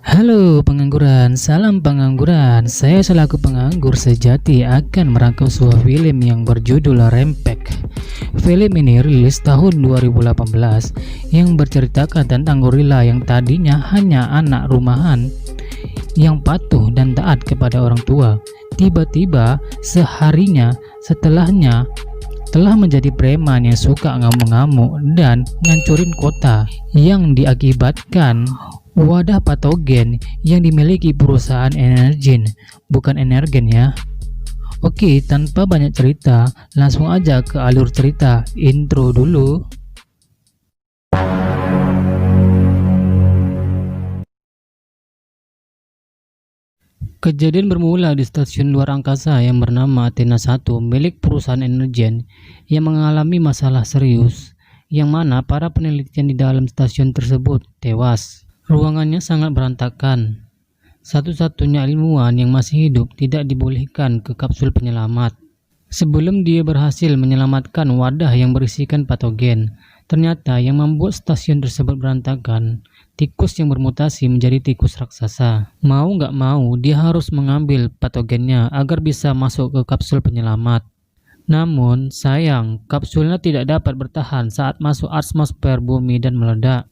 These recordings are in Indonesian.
Halo pengangguran, salam pengangguran. Saya selaku penganggur sejati akan merangkum sebuah film yang berjudul Rempek. Film ini rilis tahun 2018 yang berceritakan tentang gorila yang tadinya hanya anak rumahan yang patuh dan taat kepada orang tua. Tiba-tiba seharinya setelahnya telah menjadi preman yang suka ngamuk-ngamuk dan ngancurin kota yang diakibatkan wadah patogen yang dimiliki perusahaan Energen, bukan Energen ya. Oke, tanpa banyak cerita, langsung aja ke alur cerita. Intro dulu. Kejadian bermula di stasiun luar angkasa yang bernama Athena 1 milik perusahaan Energen yang mengalami masalah serius, yang mana para penelitian di dalam stasiun tersebut tewas. Ruangannya sangat berantakan. Satu-satunya ilmuwan yang masih hidup tidak dibolehkan ke kapsul penyelamat. Sebelum dia berhasil menyelamatkan wadah yang berisikan patogen, ternyata yang membuat stasiun tersebut berantakan, tikus yang bermutasi menjadi tikus raksasa. Mau nggak mau, dia harus mengambil patogennya agar bisa masuk ke kapsul penyelamat. Namun, sayang, kapsulnya tidak dapat bertahan saat masuk atmosfer bumi dan meledak.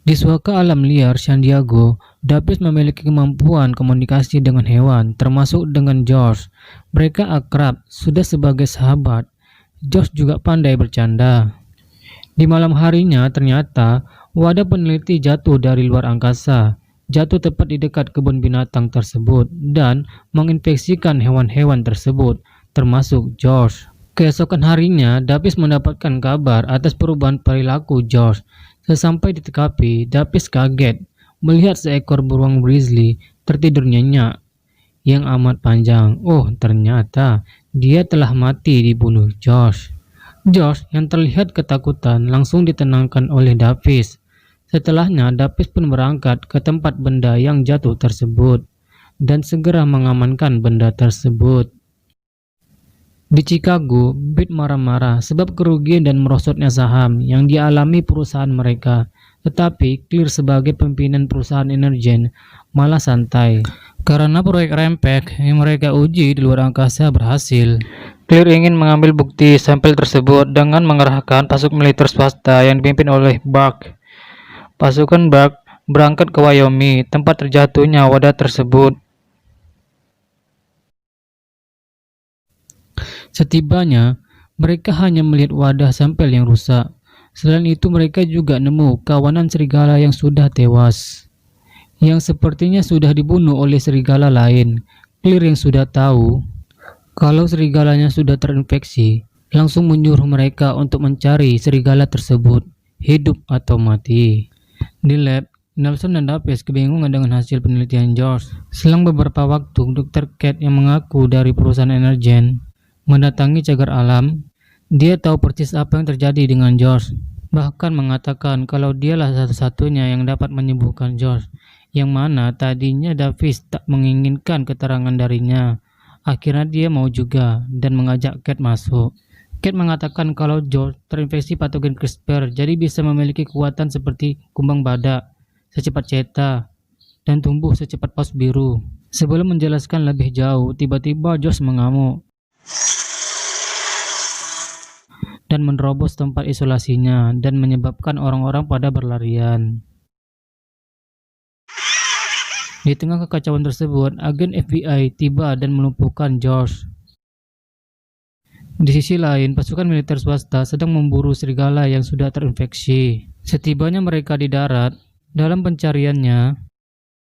Di suaka alam liar San Diego, Davis memiliki kemampuan komunikasi dengan hewan, termasuk dengan George. Mereka akrab, sudah sebagai sahabat. George juga pandai bercanda. Di malam harinya, ternyata wadah peneliti jatuh dari luar angkasa, jatuh tepat di dekat kebun binatang tersebut, dan menginfeksikan hewan-hewan tersebut, termasuk George. Keesokan harinya, Davis mendapatkan kabar atas perubahan perilaku George. Sesampai di TKP, Davis kaget melihat seekor beruang grizzly tertidur nyenyak yang amat panjang. Oh, ternyata dia telah mati dibunuh George. George yang terlihat ketakutan langsung ditenangkan oleh Davis. Setelahnya, Davis pun berangkat ke tempat benda yang jatuh tersebut dan segera mengamankan benda tersebut. Di Chicago, Bit marah-marah sebab kerugian dan merosotnya saham yang dialami perusahaan mereka. Tetapi Clear sebagai pimpinan perusahaan Energen malah santai. Karena proyek Rempek yang mereka uji di luar angkasa berhasil. Clear ingin mengambil bukti sampel tersebut dengan mengerahkan pasukan militer swasta yang dipimpin oleh Buck. Pasukan Buck berangkat ke Wyoming, tempat terjatuhnya wadah tersebut. Setibanya, mereka hanya melihat wadah sampel yang rusak. Selain itu, mereka juga nemu kawanan serigala yang sudah tewas, yang sepertinya sudah dibunuh oleh serigala lain. Clear yang sudah tahu kalau serigalanya sudah terinfeksi, langsung menyuruh mereka untuk mencari serigala tersebut, hidup atau mati. Di lab, Nelson dan Davis kebingungan dengan hasil penelitian George. Selang beberapa waktu, Dr. Cat yang mengaku dari perusahaan Energen mendatangi cagar alam. Dia tahu persis apa yang terjadi dengan George, bahkan mengatakan kalau dialah satu-satunya yang dapat menyembuhkan George, yang mana tadinya Davis tak menginginkan keterangan darinya. Akhirnya dia mau juga dan mengajak Cat masuk. Cat mengatakan kalau George terinfeksi patogen CRISPR, jadi bisa memiliki kekuatan seperti kumbang badak, secepat cheetah, dan tumbuh secepat paus biru. Sebelum menjelaskan lebih jauh, tiba-tiba George mengamuk dan menerobos tempat isolasinya dan menyebabkan orang-orang pada berlarian. Di tengah kekacauan tersebut, agen FBI tiba dan melumpuhkan George. Di sisi lain, pasukan militer swasta sedang memburu serigala yang sudah terinfeksi. Setibanya mereka di darat, dalam pencariannya,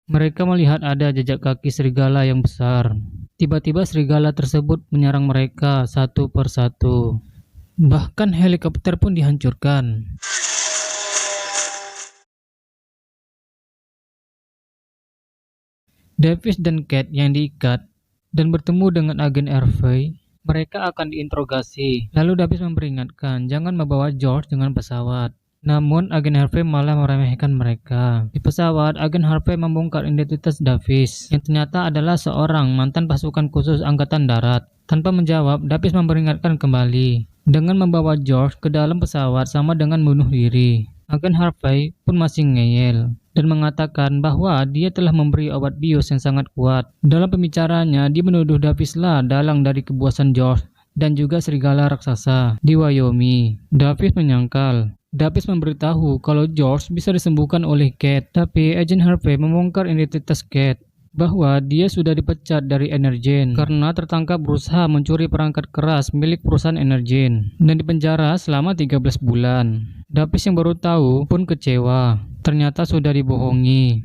mereka melihat ada jejak kaki serigala yang besar. Tiba-tiba serigala tersebut menyerang mereka satu persatu. Bahkan helikopter pun dihancurkan. Davis dan Cat yang diikat dan bertemu dengan agen RV, mereka akan diinterogasi. Lalu Davis memperingatkan jangan membawa George dengan pesawat. Namun agen Harvey malah meremehkan mereka. Di pesawat, agen Harvey membongkar identitas Davis, yang ternyata adalah seorang mantan pasukan khusus angkatan darat. Tanpa menjawab, Davis memperingatkan kembali. Dengan membawa George ke dalam pesawat sama dengan bunuh diri. Agen Harvey pun masih ngeyel. dan mengatakan bahwa dia telah memberi obat bios yang sangat kuat. Dalam pembicaraannya, dia menuduh Davislah dalang dari kebuasan George dan juga serigala raksasa di Wyoming. Davis menyangkal. Davis memberitahu kalau George bisa disembuhkan oleh Kate, tapi agen Harvey membongkar identitas Kate bahwa dia sudah dipecat dari Energen karena tertangkap berusaha mencuri perangkat keras milik perusahaan Energen dan dipenjara selama 13 bulan. Davis yang baru tahu pun kecewa. Ternyata sudah dibohongi.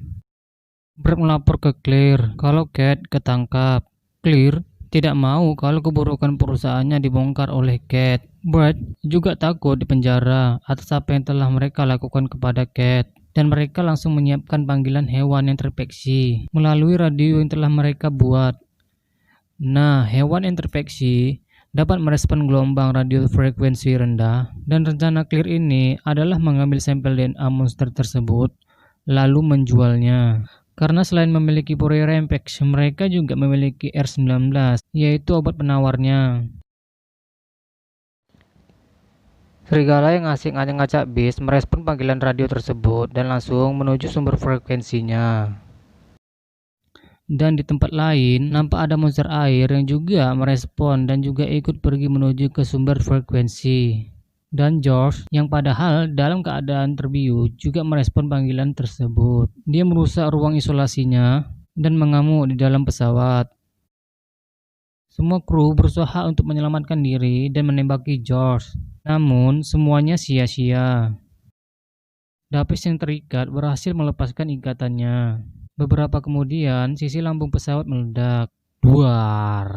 Brad melapor ke Claire kalau Kate ketangkap. Claire tidak mau kalau keburukan perusahaannya dibongkar oleh Kate. Brad juga takut dipenjara atas apa yang telah mereka lakukan kepada Kate. Dan mereka langsung menyiapkan panggilan hewan yang terinfeksi melalui radio yang telah mereka buat. Nah, hewan yang terinfeksi dapat merespon gelombang radio frekuensi rendah, dan rencana Clear ini adalah mengambil sampel DNA monster tersebut lalu menjualnya. Karena selain memiliki Fourier Rampage, mereka juga memiliki R19, yaitu obat penawarnya. Serigala yang asing ngacak-ngacak bis merespon panggilan radio tersebut dan langsung menuju sumber frekuensinya. Dan di tempat lain, nampak ada monster air yang juga merespon dan juga ikut pergi menuju ke sumber frekuensi. Dan George, yang padahal dalam keadaan terbius, juga merespon panggilan tersebut. Dia merusak ruang isolasinya dan mengamuk di dalam pesawat. Semua kru berusaha untuk menyelamatkan diri dan menembaki George. Namun, semuanya sia-sia. Davis yang terikat berhasil melepaskan ikatannya. Beberapa kemudian, sisi lambung pesawat meledak. Duar.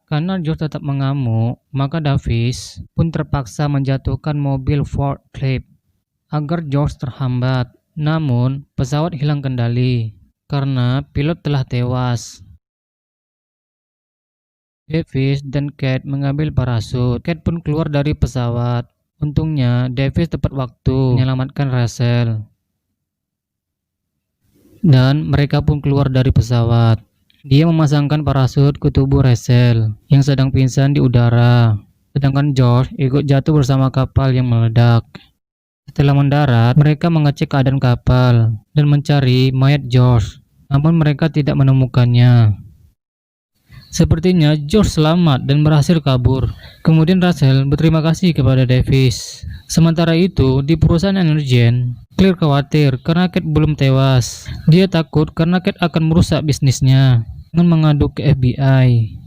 Karena George tetap mengamuk, maka Davis pun terpaksa menjatuhkan mobil forklift agar George terhambat. Namun, pesawat hilang kendali karena pilot telah tewas. Davis dan Kate mengambil parasut. Kate pun keluar dari pesawat. Untungnya, Davis tepat waktu menyelamatkan Rachel. Dan mereka pun keluar dari pesawat. Dia memasangkan parasut ke tubuh Rachel yang sedang pingsan di udara. Sedangkan George ikut jatuh bersama kapal yang meledak. Setelah mendarat, mereka mengecek keadaan kapal dan mencari mayat George. Namun mereka tidak menemukannya. Sepertinya George selamat dan berhasil kabur. Kemudian Rachel berterima kasih kepada Davis. Sementara itu, di perusahaan Energen, Claire khawatir karena Kate belum tewas. Dia takut karena Kate akan merusak bisnisnya dengan mengadu ke FBI.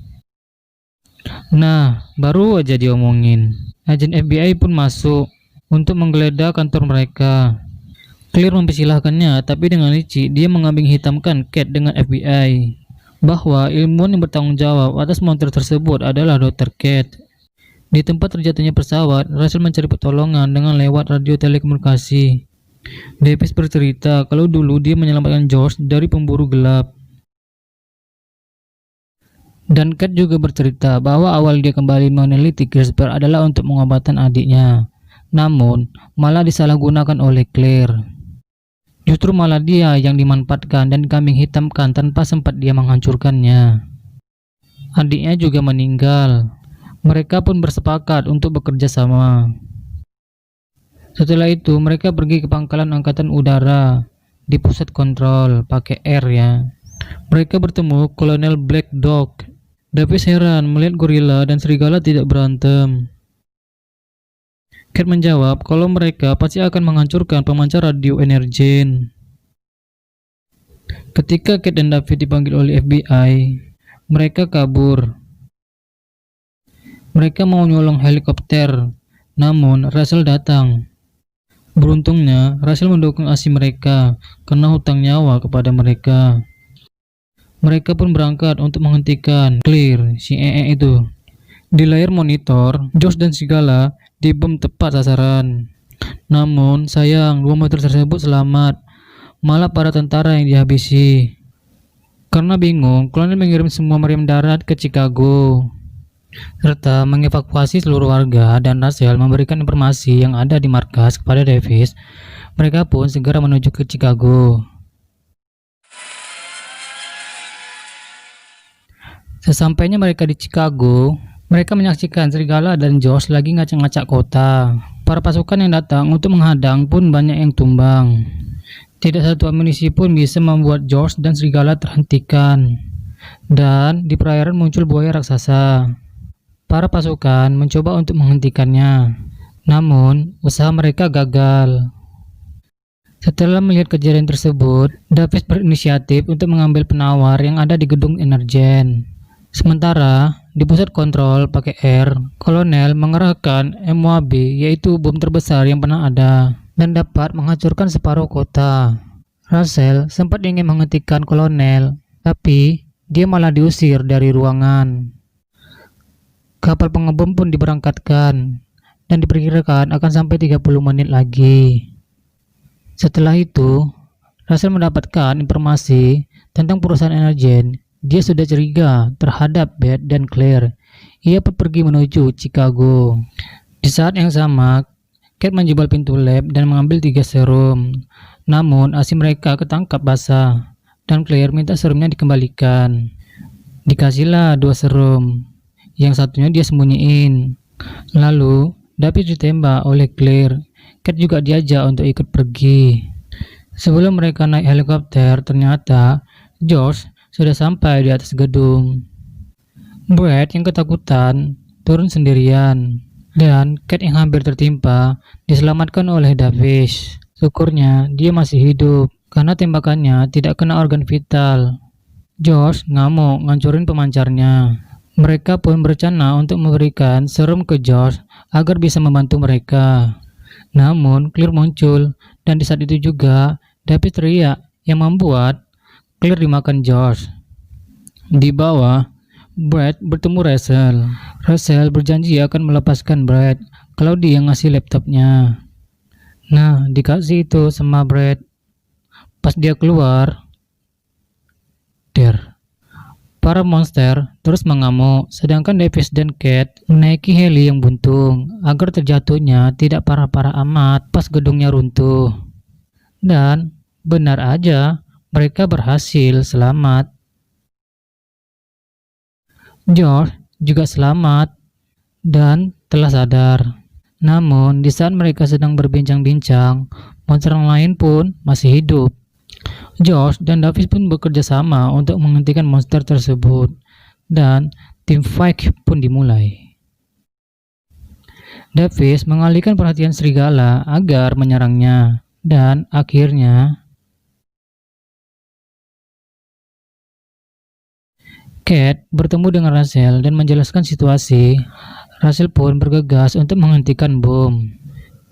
Nah, baru aja diomongin. Agen FBI pun masuk untuk menggeledah kantor mereka. Claire mempersilahkannya, tapi dengan licik dia mengambing hitamkan Kate dengan FBI. Bahwa ilmuwan yang bertanggung jawab atas monster tersebut adalah Dr. Kate. Di tempat terjatuhnya pesawat, Rachel mencari pertolongan dengan lewat radio telekomunikasi. Davis bercerita kalau dulu dia menyelamatkan George dari pemburu gelap. Dan Kate juga bercerita bahwa awal dia kembali meneliti CRISPR adalah untuk pengobatan adiknya. Namun, malah disalahgunakan oleh Claire. Justru malah dia yang dimanfaatkan dan kambing hitamkan tanpa sempat dia menghancurkannya. Adiknya juga meninggal. Mereka pun bersepakat untuk bekerja sama. Setelah itu mereka pergi ke pangkalan angkatan udara di pusat kontrol pakai R ya. Mereka bertemu Kolonel Black Dog. Davis heran melihat gorila dan serigala tidak berantem. Kate menjawab kalau mereka pasti akan menghancurkan pemancar radio Energen. Ketika Kate dan David dipanggil oleh FBI, mereka kabur. Mereka mau nyolong helikopter, namun Rachel datang. Beruntungnya, Rachel mendukung aksi mereka karena hutang nyawa kepada mereka. Mereka pun berangkat untuk menghentikan Claire, si itu. Di layar monitor, George dan Sigala dibom tepat sasaran. Namun sayang, 2 motor tersebut selamat, malah para tentara yang dihabisi. Karena bingung, kolonel mengirim semua meriam darat ke Chicago serta mengevakuasi seluruh warga, dan Rachel memberikan informasi yang ada di markas kepada Davis. Mereka pun segera menuju ke Chicago. Sesampainya mereka di Chicago, mereka menyaksikan serigala dan George lagi ngacak-ngacak kota. Para pasukan yang datang untuk menghadang pun banyak yang tumbang. Tidak satu amunisi pun bisa membuat George dan serigala terhentikan. Dan di perairan muncul buaya raksasa. Para pasukan mencoba untuk menghentikannya, namun usaha mereka gagal. Setelah melihat kejadian tersebut, Davis berinisiatif untuk mengambil penawar yang ada di gedung Energen. Sementara di pusat kontrol pakai air, Kolonel mengerahkan MOAB, yaitu bom terbesar yang pernah ada, dan dapat menghancurkan separuh kota. Russell sempat ingin menghentikan Kolonel, tapi dia malah diusir dari ruangan. Kapal pengebom pun diberangkatkan dan diperkirakan akan sampai 30 menit lagi. Setelah itu, Russell mendapatkan informasi tentang perusahaan Energen. Dia sudah curiga terhadap Beth dan Claire. Ia pun pergi menuju Chicago. Di saat yang sama, Kate menjebol pintu lab dan mengambil 3 serum. Namun, asi mereka ketangkap basah, dan Claire minta serumnya dikembalikan. Dikasihlah 2 serum, yang satunya dia sembunyiin. Lalu, Davis ditembak oleh Claire. Kate juga diajak untuk ikut pergi. Sebelum mereka naik helikopter, ternyata George sudah sampai di atas gedung. Brad yang ketakutan turun sendirian, dan Kate yang hampir tertimpa diselamatkan oleh Davis. Syukurnya dia masih hidup karena tembakannya tidak kena organ vital. George ngamuk ngancurin pemancarnya. Mereka pun berencana untuk memberikan serum ke George agar bisa membantu mereka. Namun Claire muncul, dan di saat itu juga Davis teriak yang membuat Claire dimakan George. Di bawah, Brad bertemu Russell. Russell berjanji akan melepaskan Brad kalau dia ngasih laptopnya. Nah, dikasih itu sama Brad. Pas dia keluar, para monster terus mengamuk, sedangkan Davis dan Kate menaiki heli yang buntung agar terjatuhnya tidak parah-parah amat pas gedungnya runtuh. Dan benar aja, mereka berhasil selamat. George juga selamat dan telah sadar. Namun, di saat mereka sedang berbincang-bincang, monster lain pun masih hidup. George dan Davis pun bekerja sama untuk menghentikan monster tersebut, dan tim fight pun dimulai. Davis mengalihkan perhatian serigala agar menyerangnya, dan akhirnya Kate bertemu dengan Russell dan menjelaskan situasi. Russell pun bergegas untuk menghentikan bom.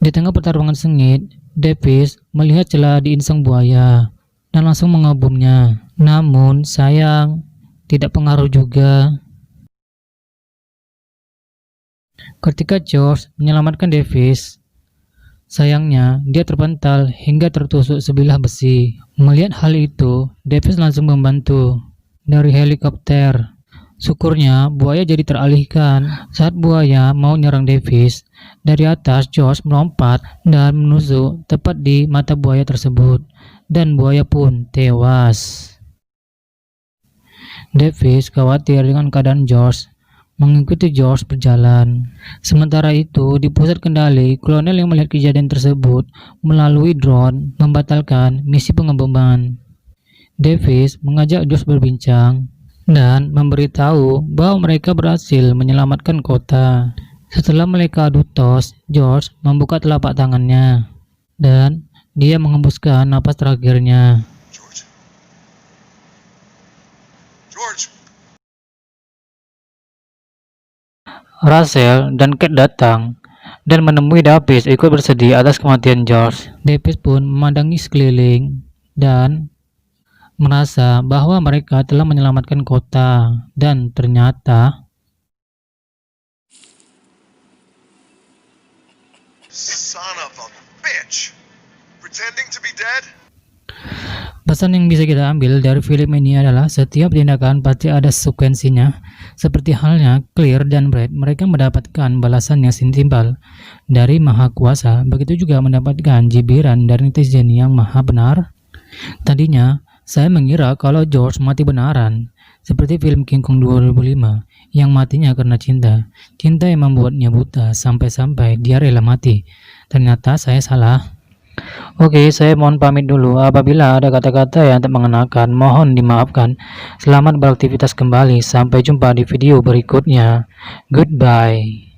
Di tengah pertarungan sengit, Davis melihat celah di insang buaya dan langsung mengebomnya. Namun sayang, tidak pengaruh juga. Ketika George menyelamatkan Davis, sayangnya dia terpental hingga tertusuk sebilah besi. Melihat hal itu, Davis langsung membantu dari helikopter. Syukurnya buaya jadi teralihkan. Saat buaya mau nyerang Davis, dari atas George melompat dan menusuk tepat di mata buaya tersebut, dan buaya pun tewas. Davis khawatir dengan keadaan George, mengikuti George berjalan. Sementara itu, di pusat kendali, kolonel yang melihat kejadian tersebut melalui drone membatalkan misi pengeboman. Davis mengajak George berbincang dan memberitahu bahwa mereka berhasil menyelamatkan kota. Setelah mereka adu tos, George membuka telapak tangannya dan dia menghembuskan napas terakhirnya. George. Russell dan Kate datang dan menemui Davis ikut bersedih atas kematian George. Davis pun memandangi sekeliling dan merasa bahwa mereka telah menyelamatkan kota, dan ternyata Son of a bitch. Pretending to be dead? pesan yang bisa kita ambil dari film ini adalah setiap tindakan pasti ada sekuensinya. Seperti halnya Claire dan Brad, mereka mendapatkan balasan yang setimpal dari Maha Kuasa, begitu juga mendapatkan jibiran dari netizen yang maha benar. Tadinya saya mengira kalau George mati benaran, seperti film King Kong 2005 yang matinya karena cinta. Cinta yang membuatnya buta sampai-sampai dia rela mati. Ternyata saya salah. Oke, saya mohon pamit dulu. Apabila ada kata-kata yang tak mengenakan, mohon dimaafkan. Selamat beraktivitas kembali. Sampai jumpa di video berikutnya. Goodbye.